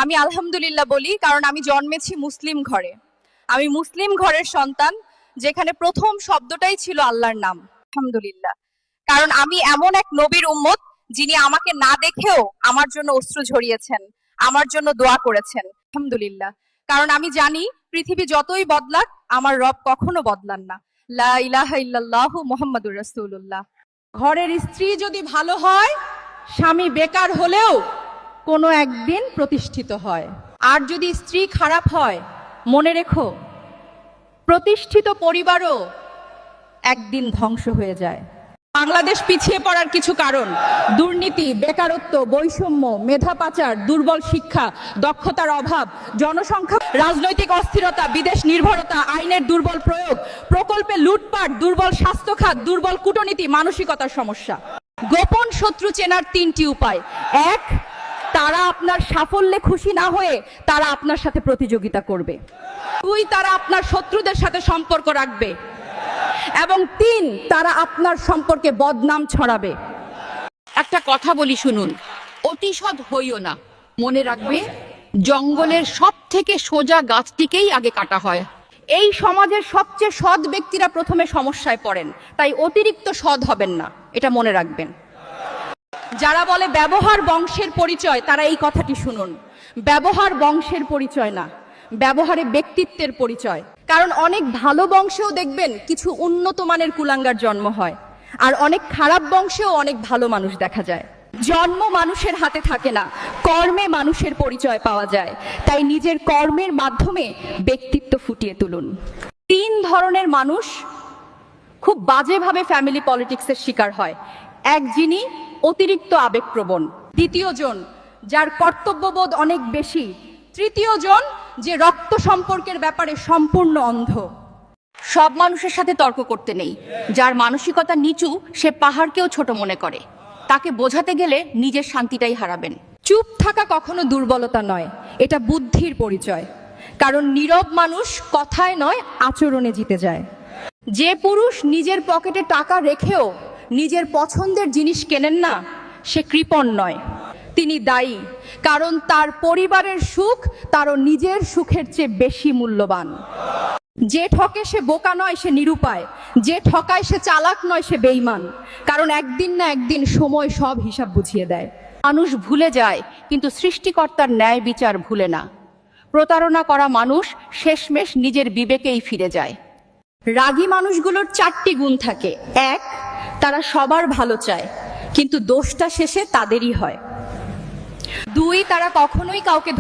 আমি আলহামদুলিল্লাহ বলি, কারণ আমি জন্মেছি মুসলিম ঘরে। আমি মুসলিম ঘরের সন্তান, যেখানে প্রথম শব্দটাই ছিল আল্লাহর নাম, আলহামদুলিল্লাহ। কারণ আমি এমন এক নবীর উম্মত, যিনি আমাকে না দেখেও আমার জন্য অশ্রু ঝরিয়েছেন, আমার জন্য দোয়া করেছেন, আলহামদুলিল্লাহ। কারণ আমি জানি পৃথিবী যতই বদলাক, আমার রব কখনো বদলান না। লা ইলাহা ইল্লাল্লাহু মুহাম্মাদুর রাসূলুল্লাহ। ঘরের স্ত্রী যদি ভালো হয়, স্বামী বেকার হলেও কোনো একদিন প্রতিষ্ঠিত হয়। আর যদি স্ত্রী খারাপ হয়, মনে রেখো প্রতিষ্ঠিত পরিবারও একদিন ধ্বংস হয়ে যায়। বাংলাদেশ পিছিয়ে পড়ার কিছু কারণ: দুর্নীতি, বেকারত্ব, বৈষম্য, মেধা পাচার, দুর্বল শিক্ষা, দক্ষতার অভাব, জনসংখ্যা, রাজনৈতিক অস্থিরতা, বিদেশ নির্ভরতা, আইনের দুর্বল প্রয়োগ, প্রকল্পে লুটপাট, দুর্বল স্বাস্থ্য খাত, দুর্বল কূটনীতি, মানসিকতার সমস্যা। গোপন শত্রু চেনার 3টি উপায়: 1, তারা আপনার সাফল্যে খুশি না হয়ে তারা আপনার সাথে প্রতিযোগিতা করবে। 2, তারা আপনার শত্রুদের সাথে সম্পর্ক রাখবে। এবং 3, তারা আপনার সম্পর্কে বদনাম ছড়াবে। একটা কথা বলি, শুনুন, অতিসৎ হইও না। মনে রাখবে, জঙ্গলের সব থেকে সোজা গাছটিকেই আগে কাটা হয়। এই সমাজের সবচেয়ে সৎ ব্যক্তিরা প্রথমে সমস্যায় পড়েন, তাই অতিরিক্ত সৎ হবেন না, এটা মনে রাখবেন। যারা বলে ব্যবহার বংশের পরিচয়, তারা এই কথাটি শুনুন: ব্যবহার বংশের পরিচয় না, ব্যবহারে ব্যক্তিত্বের পরিচয়। কারণ অনেক ভালো বংশেও দেখবেন কিছু উন্নত মানের কুলাঙ্গার জন্ম হয়, আর অনেক খারাপ বংশেও অনেক ভালো মানুষ দেখা যায়। জন্ম মানুষের হাতে থাকে না, কর্মে মানুষের পরিচয় পাওয়া যায়। তাই নিজের কর্মের মাধ্যমে ব্যক্তিত্ব ফুটিয়ে তুলুন। 3 ধরনের মানুষ খুব বাজেভাবে ফ্যামিলি পলিটিক্সের শিকার হয়: 1, যিনি অতিরিক্ত আবেগপ্রবণ; 2 জন, যার কর্তব্যবোধ অনেক বেশি; 3 জন, যে রক্ত সম্পর্কের ব্যাপারে সম্পূর্ণ অন্ধ। সব মানুষের সাথে তর্ক করতে নেই। যার মানসিকতা নিচু, সে পাহাড়কেও ছোট মনে করে। তাকে বোঝাতে গেলে নিজের শান্তিটাই হারাবেন। চুপ থাকা কখনো দুর্বলতা নয়, এটা বুদ্ধির পরিচয়। কারণ নীরব মানুষ কথায় নয়, আচরণে জিতে যায়। যে পুরুষ নিজের পকেটে টাকা রেখেও নিজের পছন্দের জিনিস কেনেন না, সে কৃপণ নয়, তিনি দায়ী। কারণ তার পরিবারের সুখ তারও নিজের সুখের চেয়ে বেশি মূল্যবান। যে ঠকে সে বোকা নয়, সে নিরুপায়। যে ঠকায় সে চালাক নয়, সে বেঈমান। কারণ একদিন না একদিন সময় সব হিসাব বুঝিয়ে দেয়। মানুষ ভুলে যায়, কিন্তু সৃষ্টিকর্তার ন্যায় বিচার ভুলে না। প্রতারণা করা মানুষ শেষমেশ নিজের বিবেকেই ফিরে যায়। রাগী মানুষগুলোর 4টি গুণ থাকে: 1, তারা সবার ভালো চায়, কিন্তু দোষটা শেষে তাদেরই হয়। 2, তারা কখনোই কাউকে